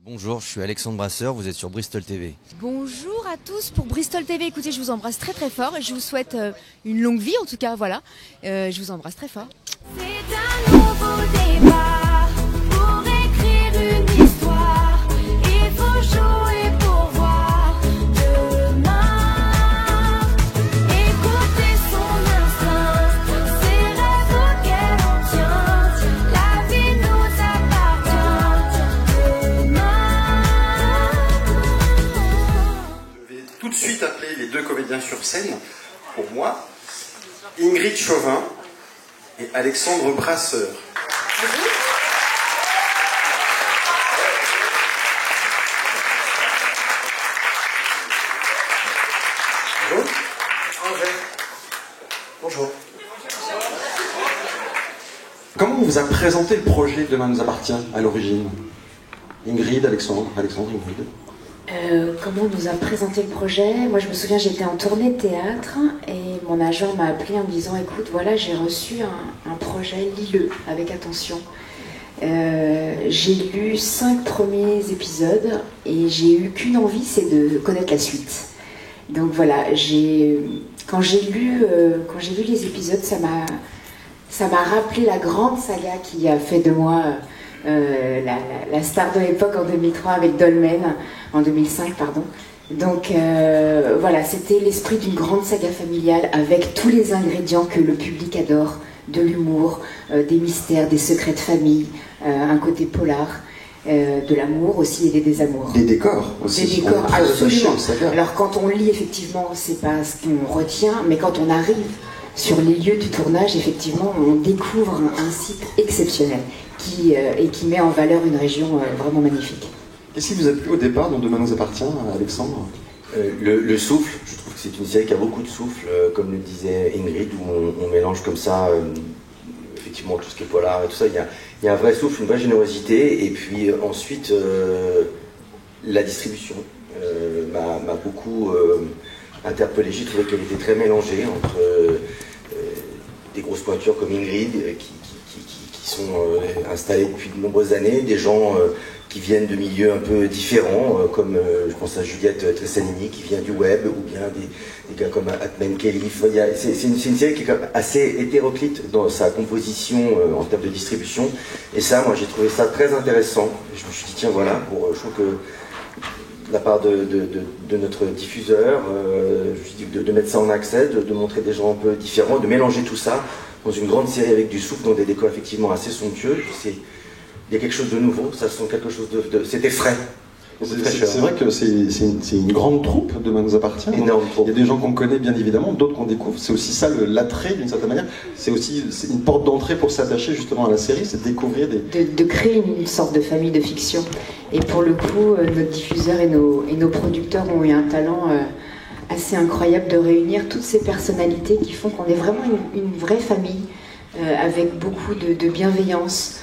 Bonjour, je suis Alexandre Brasseur, vous êtes sur Bristol TV. Bonjour à tous pour Bristol TV. Écoutez, je vous embrasse très très fort et je vous souhaite une longue vie en tout cas, voilà. Je vous embrasse très fort. C'est un nouveau départ pour écrire une histoire. Il faut jouer pour voir demain. Écouter son instinct, ses rêves auxquels on tient. La vie nous appartient demain. Je vais tout de suite appeler les deux comédiens sur scène. Pour moi, Ingrid Chauvin et Alexandre Brasseur. Bonjour. Bonjour. Comment on vous a présenté le projet Demain nous appartient à l'origine? Ingrid, Alexandre, Ingrid. Comment on nous a présenté le projet? Moi je me souviens, j'étais en tournée de théâtre et mon agent m'a appelé en me disant écoute, voilà, j'ai reçu un projet, lis-le avec attention. J'ai lu 5 premiers épisodes et j'ai eu qu'une envie, c'est de connaître la suite. Donc voilà, quand j'ai lu les épisodes, ça m'a rappelé la grande saga qui a fait de moi la star de l'époque en 2003 avec Dolmen, en 2005 pardon. Donc voilà, c'était l'esprit d'une grande saga familiale avec tous les ingrédients que le public adore, de l'humour, des mystères, des secrets de famille, un côté polar, de l'amour aussi et des désamours. Des décors aussi. Des décors, absolument. Alors quand on lit, effectivement, c'est pas ce qu'on retient, mais quand on arrive sur les lieux du tournage, effectivement, on découvre un site exceptionnel et qui met en valeur une région vraiment magnifique. Qu'est-ce qui vous a plu au départ dans Demain nous appartient, Alexandre? Le souffle, je trouve que c'est une série qui a beaucoup de souffle, comme le disait Ingrid, où on mélange comme ça, effectivement, tout ce qui est polar et tout ça. Il y a un vrai souffle, une vraie générosité, et puis ensuite, la distribution m'a beaucoup interpellé. J'ai trouvé qu'elle était très mélangée entre des grosses pointures comme Ingrid, qui sont installées depuis de nombreuses années, des gens qui viennent de milieux un peu différents, comme je pense à Juliette Tressanini qui vient du web, ou bien des gars comme Atman Kelly. C'est une série qui est quand même assez hétéroclite dans sa composition en termes de distribution, et ça, moi j'ai trouvé ça très intéressant. Je me suis dit tiens voilà, je trouve que de la part de notre diffuseur, je me suis dit de mettre ça en accès, de montrer des gens un peu différents, de mélanger tout ça dans une grande série avec du souffle, dans des décors effectivement assez somptueux. Il y a quelque chose de nouveau, ça sent quelque chose c'était frais. C'est vrai que c'est une grande troupe, Demain nous appartient. Énorme troupe. Il y a des gens qu'on connaît bien évidemment, d'autres qu'on découvre. C'est aussi ça l'attrait d'une certaine manière. C'est une porte d'entrée pour s'attacher justement à la série, c'est de découvrir de créer une sorte de famille de fiction. Et pour le coup, notre diffuseur et nos producteurs ont eu un talent assez incroyable de réunir toutes ces personnalités qui font qu'on est vraiment une vraie famille. Avec beaucoup de bienveillance.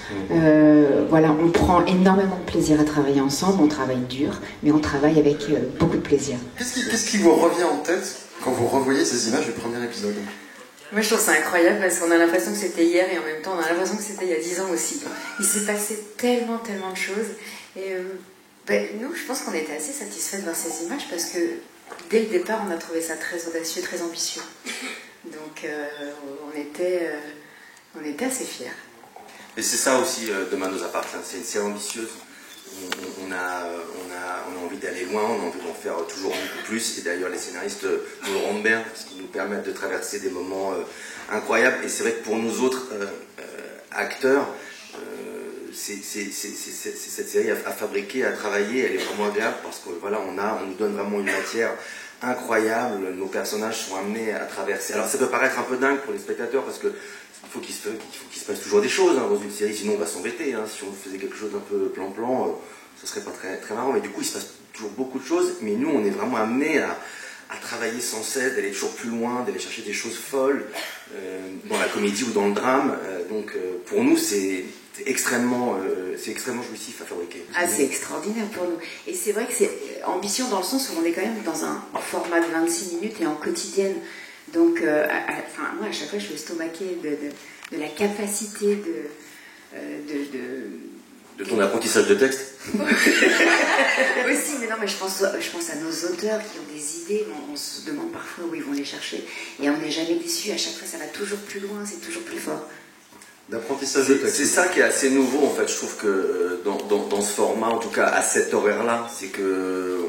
Voilà, on prend énormément de plaisir à travailler ensemble, on travaille dur, mais on travaille avec beaucoup de plaisir. Qu'est-ce qui vous revient en tête quand vous revoyez ces images du premier épisode? Moi je trouve ça incroyable parce qu'on a l'impression que c'était hier et en même temps on a l'impression que c'était il y a 10 ans aussi. Il s'est passé tellement de choses et nous je pense qu'on était assez satisfaits de voir ces images parce que dès le départ on a trouvé ça très audacieux, très ambitieux. Donc on était assez fiers. Et c'est ça aussi, Demain nous appartient, c'est une série ambitieuse. On a envie d'aller loin, on a envie d'en faire toujours beaucoup plus. Et d'ailleurs, les scénaristes nous le rendent bien, parce qu'ils nous permettent de traverser des moments incroyables. Et c'est vrai que pour nous autres acteurs, cette série à fabriquer, à travailler, elle est vraiment agréable, parce que voilà, on nous donne vraiment une matière incroyable. Nos personnages sont amenés à traverser. Alors ça peut paraître un peu dingue pour les spectateurs, parce que il faut qu'il se passe toujours des choses dans une série, sinon on va s'embêter. Si on faisait quelque chose d'un peu plan-plan, ce serait pas très, très marrant. Mais du coup, il se passe toujours beaucoup de choses. Mais nous, on est vraiment amenés à travailler sans cesse, d'aller toujours plus loin, d'aller chercher des choses folles dans la comédie ou dans le drame. Donc pour nous, c'est extrêmement jouissif à fabriquer. Ah, c'est extraordinaire pour nous. Et c'est vrai que c'est ambitieux dans le sens où on est quand même dans un format de 26 minutes et en quotidienne. Donc, moi, à chaque fois, je suis estomaquée de la capacité De ton apprentissage de texte? Aussi, mais non, mais je pense à nos auteurs qui ont des idées, on se demande parfois où ils vont les chercher, et on n'est jamais déçu, à chaque fois ça va toujours plus loin, c'est toujours plus fort. D'apprentissage de texte. C'est ça qui est assez nouveau en fait, je trouve que dans ce format, en tout cas à cet horaire-là, c'est que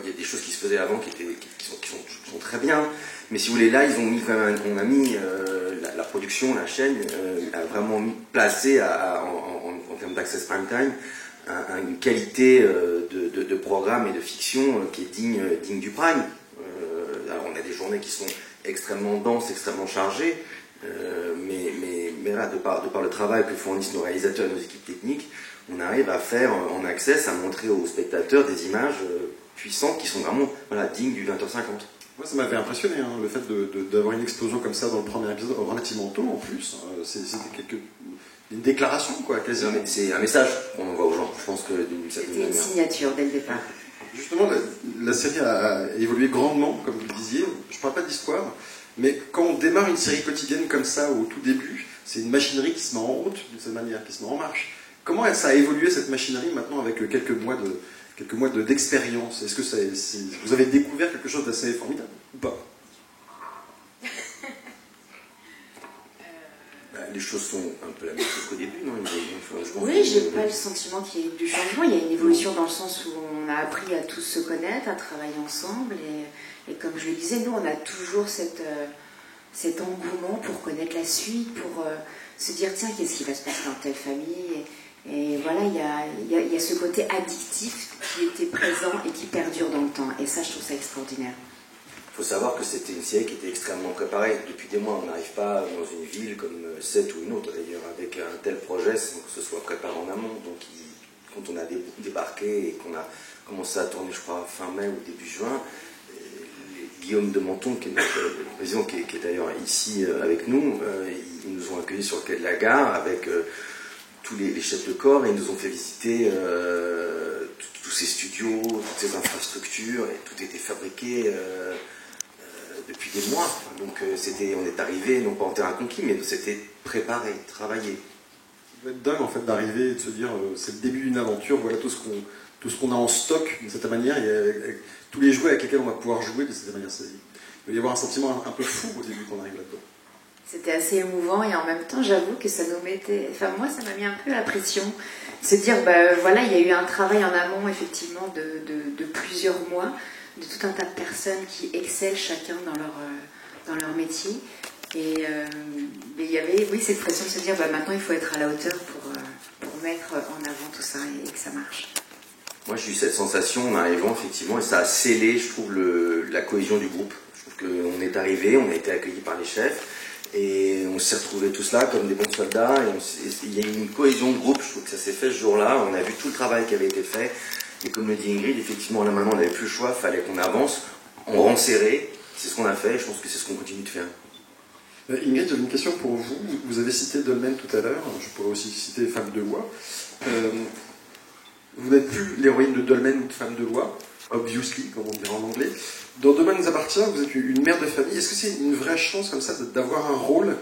il y a des choses qui se faisaient avant qui sont très bien, mais si vous voulez là, on a mis la production, la chaîne a vraiment placé en termes d'access prime time une qualité de programme et de fiction qui est digne du prime. Alors on a des journées qui sont extrêmement denses, extrêmement chargées, mais là, de par le travail que fournissent nos réalisateurs et nos équipes techniques, on arrive à faire en access, à montrer aux spectateurs des images puissantes qui sont vraiment dignes du 20h50. Moi, ça m'avait impressionné, hein, le fait d'avoir une explosion comme ça dans le premier épisode, relativement tôt en plus. C'était une déclaration, quoi, quasiment. C'est un message qu'on envoie aux gens. Je pense que c'était une signature dès le départ. Justement, la série a évolué grandement, comme vous le disiez. Je ne parle pas d'histoire, mais quand on démarre une série quotidienne comme ça au tout début, c'est une machinerie qui se met en route d'une certaine manière, qui se met en marche. Comment ça a évolué cette machinerie maintenant avec quelques mois d'expérience? Est-ce que vous avez découvert quelque chose d'assez formidable ou pas? Les choses sont un peu la même chose qu'au début, non? Oui, j'ai pas le sentiment qu'il y ait du changement. Il y a une évolution dans le sens où on a appris à tous se connaître, à travailler ensemble. Et comme je le disais, nous, on a toujours cet engouement pour connaître la suite, pour se dire, tiens, qu'est-ce qui va se passer dans telle famille? Et voilà, il y a ce côté addictif qui était présent et qui perdure dans le temps. Et ça, je trouve ça extraordinaire. Il faut savoir que c'était une série qui était extrêmement préparée. Depuis des mois, on n'arrive pas dans une ville comme Sète ou une autre, d'ailleurs, avec un tel projet sans que ce soit préparé en amont. Donc, quand on a débarqué et qu'on a commencé à tourner, je crois, fin mai ou début juin, Guillaume de Menton, qui est notre président, qui est d'ailleurs ici avec nous, ils nous ont accueillis sur le quai de la gare avec tous les chefs de corps et ils nous ont fait visiter tous ces studios, toutes ces infrastructures, et tout était fabriqué depuis des mois. Donc on est arrivé, non pas en terrain conquis, mais c'était préparé, travaillé. Ça va être dingue en fait d'arriver et de se dire c'est le début d'une aventure, voilà tout ce qu'on a en stock de cette manière, tous les jouets avec lesquels on va pouvoir jouer de cette manière. Il va y avoir un sentiment un peu fou au début quand on arrive là-dedans. C'était assez émouvant et en même temps j'avoue que ça nous mettait, enfin moi ça m'a mis un peu la pression, se dire voilà, il y a eu un travail en amont effectivement de plusieurs mois, de tout un tas de personnes qui excellent chacun dans leur métier. Et il y avait cette pression de se dire maintenant il faut être à la hauteur pour mettre en avant tout ça et que ça marche. Moi j'ai eu cette sensation en arrivant effectivement et ça a scellé, je trouve, la cohésion du groupe. Je trouve qu'on est arrivé, on a été accueillis par les chefs et on s'est retrouvés tous là comme des bons soldats et il y a eu une cohésion de groupe. Je trouve que ça s'est fait ce jour-là, on a vu tout le travail qui avait été fait et comme le dit Ingrid, effectivement là maintenant on n'avait plus le choix, il fallait qu'on avance, on rend serré, c'est ce qu'on a fait et je pense que c'est ce qu'on continue de faire. Ingrid, j'ai une question pour vous. Vous avez cité Dolmen tout à l'heure, je pourrais aussi citer Femme de loi. Vous n'êtes plus l'héroïne de Dolmen ou de Femme de loi, obviously, comme on dirait en anglais. Dans Demain nous appartient, vous êtes une mère de famille. Est-ce que c'est une vraie chance comme ça d'avoir un rôle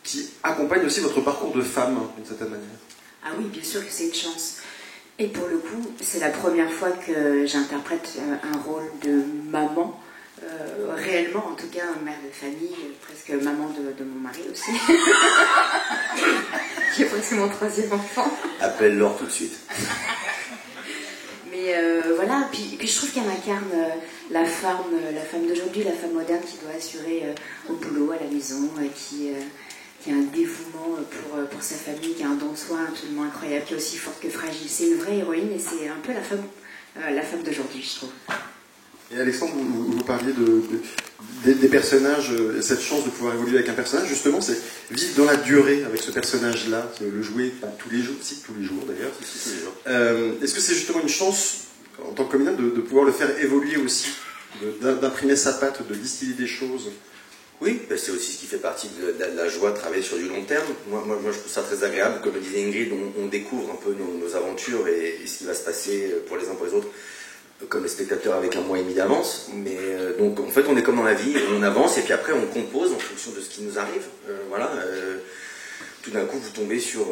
qui accompagne aussi votre parcours de femme, d'une certaine manière? Ah oui, bien sûr que c'est une chance. Et pour le coup, c'est la première fois que j'interprète un rôle de maman. Réellement, en tout cas, mère de famille, presque maman de mon mari aussi, qui est presque mon 3e enfant. Appelle Laure tout de suite. Mais voilà, puis je trouve qu'elle incarne la femme d'aujourd'hui, la femme moderne qui doit assurer au boulot, à la maison, qui a un dévouement pour sa famille, qui a un don de soi absolument incroyable, qui est aussi forte que fragile. C'est une vraie héroïne et c'est un peu la femme d'aujourd'hui, je trouve. Et Alexandre, vous parliez des personnages, cette chance de pouvoir évoluer avec un personnage, justement, c'est vivre dans la durée avec ce personnage-là, le jouer tous les jours, tous les jours d'ailleurs. Tous les jours. Est-ce que c'est justement une chance, en tant que comédien, de pouvoir le faire évoluer aussi, d'imprimer sa patte, de distiller des choses? Oui, c'est aussi ce qui fait partie de la joie de travailler sur du long terme. Moi je trouve ça très agréable. Comme le disait Ingrid, on découvre un peu nos aventures et ce qui va se passer pour les uns pour les autres. Comme les spectateurs avec un mois et demi d'avance, mais donc en fait on est comme dans la vie, on avance et puis après on compose en fonction de ce qui nous arrive. Voilà. tout d'un coup vous tombez sur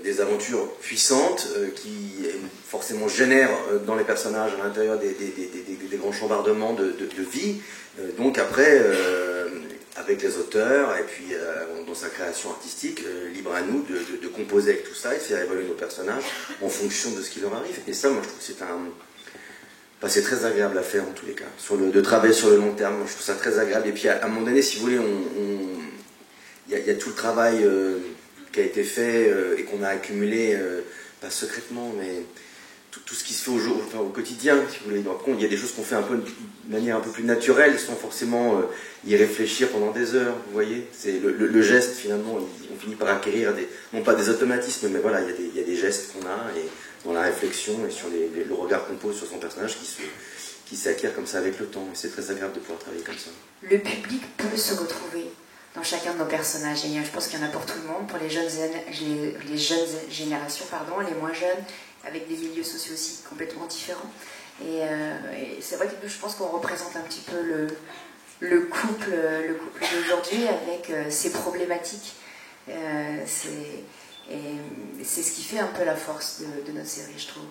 des aventures puissantes qui forcément génèrent dans les personnages à l'intérieur des grands chambardements de vie. Donc après, avec les auteurs et puis dans sa création artistique, libre à nous de composer avec tout ça et de faire évoluer nos personnages en fonction de ce qui leur arrive. Et ça, moi je trouve que c'est très agréable à faire en tous les cas. De travailler sur le long terme, moi, je trouve ça très agréable. Et puis à un moment donné, si vous voulez, il y a tout le travail qui a été fait et qu'on a accumulé, pas secrètement, mais tout ce qui se fait au quotidien, si vous voulez. Donc, il y a des choses qu'on fait un peu de manière un peu plus naturelle, sans forcément y réfléchir pendant des heures, vous voyez. C'est le geste, finalement, on finit par acquérir non pas des automatismes, mais voilà, il y a des gestes qu'on a, et dans la réflexion et sur le regard qu'on pose sur son personnage qui s'acquiert comme ça avec le temps. Et c'est très agréable de pouvoir travailler comme ça. Le public peut se retrouver dans chacun de nos personnages. Et je pense qu'il y en a pour tout le monde, pour les jeunes générations, les moins jeunes, avec des milieux sociaux aussi complètement différents. Et c'est vrai que je pense qu'on représente un petit peu le couple d'aujourd'hui avec ses problématiques. C'est ce qui fait un peu la force de notre série, je trouve.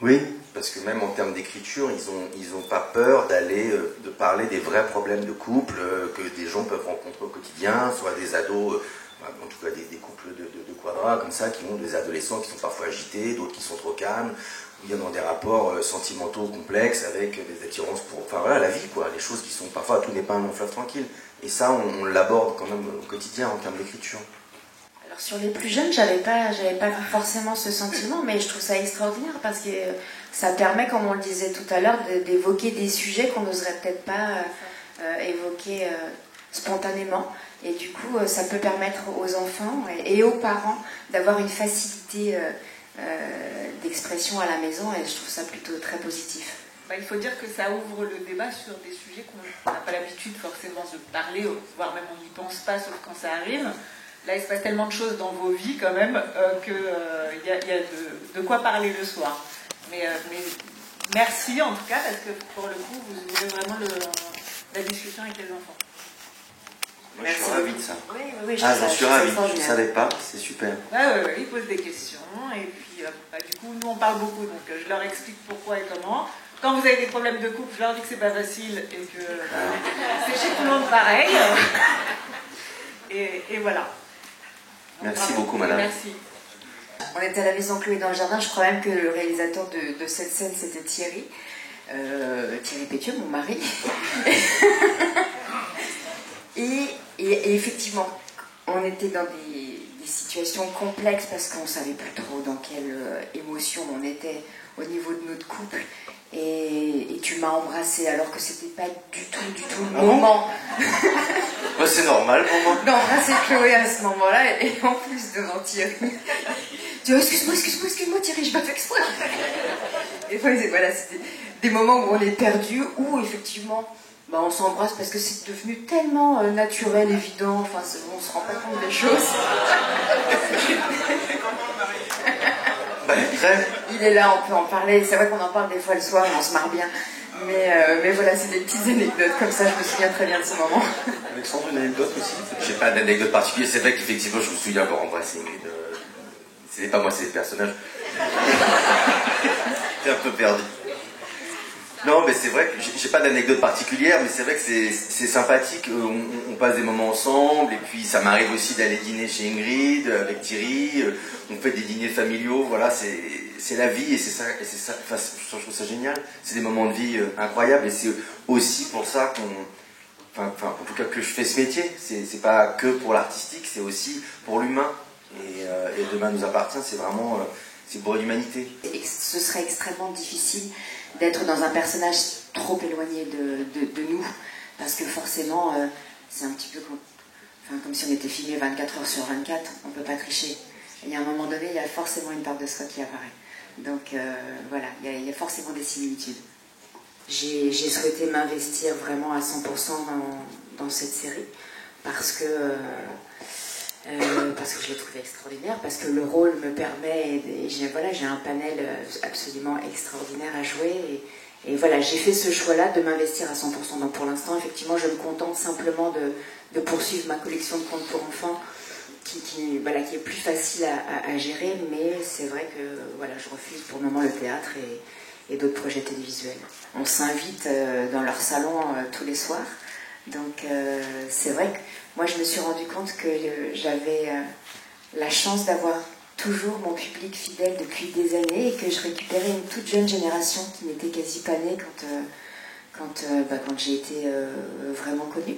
Oui, parce que même en termes d'écriture, ils ont pas peur de parler des vrais problèmes de couple que des gens peuvent rencontrer au quotidien, soit des ados, en tout cas des couples de quadras comme ça, qui ont des adolescents qui sont parfois agités, d'autres qui sont trop calmes, ou bien dans des rapports sentimentaux complexes avec des attirances la vie, quoi, les choses qui sont parfois, tout n'est pas un long fleuve tranquille. Et ça, on l'aborde quand même au quotidien en termes d'écriture. Alors sur les plus jeunes, j'avais pas forcément ce sentiment, mais je trouve ça extraordinaire parce que ça permet, comme on le disait tout à l'heure, d'évoquer des sujets qu'on n'oserait peut-être pas évoquer spontanément. Et du coup, ça peut permettre aux enfants et aux parents d'avoir une facilité d'expression à la maison, et je trouve ça plutôt très positif. Il faut dire que ça ouvre le débat sur des sujets qu'on n'a pas l'habitude forcément de parler, voire même on n'y pense pas, sauf quand ça arrive. Là, il se passe tellement de choses dans vos vies quand même qu'il y a de quoi parler le soir. Mais merci en tout cas, parce que pour le coup, vous ouvrez vraiment la discussion avec les enfants. Moi, je suis ravi de ça. Oui, j'en suis ravi. Je ne savais pas, c'est super. Oui, ils posent des questions. Et puis, du coup, nous, on parle beaucoup. Donc, je leur explique pourquoi et comment. Quand vous avez des problèmes de couple, je leur dis que c'est pas facile et que c'est chez tout le monde pareil. Et voilà. Merci beaucoup, madame. Merci. On était à la maison Chloé dans le jardin. Je crois même que le réalisateur de cette scène, c'était Thierry. Thierry Pétieux, mon mari. Et effectivement, on était dans des situations complexes parce qu'on ne savait plus trop dans quelle émotion on était au niveau de notre couple. Et tu m'as embrassée alors que c'était pas du tout le moment. C'est normal pour moi. D'embrasser Chloé à ce moment-là, et en plus devant Thierry. Tu dis, excuse-moi Thierry, je m'ai fait exprès. Et voilà, c'était des moments où on est perdu, où effectivement on s'embrasse parce que c'est devenu tellement naturel, évident, enfin on se rend pas compte des choses. Il est là, on peut en parler, c'est vrai qu'on en parle des fois le soir, on se marre bien. Mais voilà, c'est des petites anecdotes comme ça, je me souviens très bien de ce moment. Alexandre, une anecdote aussi? J'ai pas d'anecdote particulière, c'est vrai qu'effectivement je me souviens avoir embrassé Ingrid. C'était pas moi, c'est les personnages. J'étais un peu perdu. Non, mais c'est vrai que j'ai pas d'anecdote particulière, mais c'est vrai que c'est sympathique. On passe des moments ensemble, et puis ça m'arrive aussi d'aller dîner chez Ingrid, avec Thierry. On fait des dîners familiaux, voilà, c'est la vie, et c'est ça, enfin, je trouve ça génial. C'est des moments de vie incroyables, et c'est aussi pour ça en tout cas que je fais ce métier. C'est pas que pour l'artistique, c'est aussi pour l'humain. Et Demain nous appartient, c'est vraiment c'est pour l'humanité. Ce serait extrêmement difficile d'être dans un personnage trop éloigné de nous, parce que forcément c'est un petit peu comme si on était filmé 24 heures sur 24, on ne peut pas tricher. Et à un moment donné, il y a forcément une part de soi qui apparaît. Donc voilà, il y a forcément des similitudes. J'ai souhaité m'investir vraiment à 100% dans cette série, parce que je l'ai trouvé extraordinaire, parce que le rôle me permet, et j'ai un panel absolument extraordinaire à jouer, et voilà, j'ai fait ce choix-là de m'investir à 100%. Donc pour l'instant, effectivement, je me contente simplement de poursuivre ma collection de contes pour enfants, voilà, qui est plus facile à gérer, mais c'est vrai que voilà, je refuse pour le moment le théâtre et d'autres projets télévisuels. On s'invite dans leur salon tous les soirs, donc c'est vrai que moi je me suis rendu compte que j'avais la chance d'avoir toujours mon public fidèle depuis des années et que je récupérais une toute jeune génération qui n'était quasi pas née quand j'ai été vraiment connue.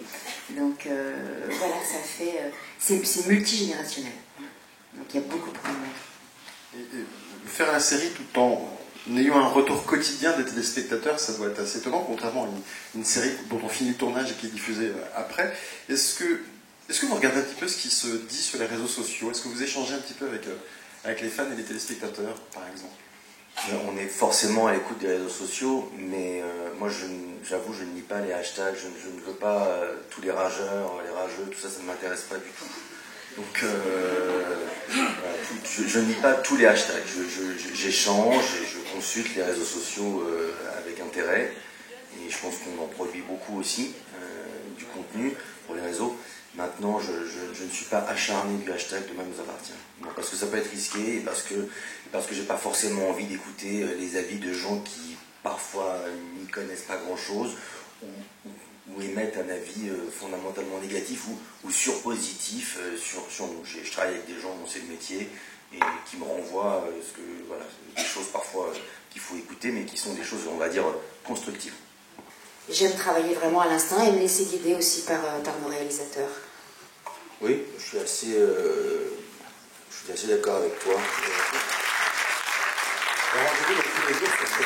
Donc voilà, ça fait... c'est multigénérationnel. Donc il y a beaucoup de monde. Et faire la série tout en ayant un retour quotidien des téléspectateurs, ça doit être assez étonnant, contrairement à une série dont on finit le tournage et qui est diffusée après. Est-ce que vous regardez un petit peu ce qui se dit sur les réseaux sociaux? Est-ce que vous échangez un petit peu avec les fans et les téléspectateurs, par exemple? On est forcément à l'écoute des réseaux sociaux, mais moi j'avoue, je ne lis pas les hashtags, je ne veux pas tous les rageurs, les rageux, tout ça, ça ne m'intéresse pas du tout. Donc je ne lis pas tous les hashtags, j'échange et je consulte les réseaux sociaux avec intérêt, et je pense qu'on en produit beaucoup aussi, du contenu pour les réseaux. Maintenant, je ne suis pas acharné du hashtag Demain nous appartient. Bon, parce que ça peut être risqué et parce que j'ai pas forcément envie d'écouter les avis de gens qui parfois n'y connaissent pas grand-chose ou émettent un avis fondamentalement négatif ou surpositif sur nous. Je travaille avec des gens dont c'est le métier et qui me renvoient des choses parfois qu'il faut écouter, mais qui sont des choses, on va dire, constructives. J'aime travailler vraiment à l'instant et me laisser guider aussi par nos réalisateurs. Oui, je suis assez d'accord avec toi. Alors, je dis, tous les jours, parce que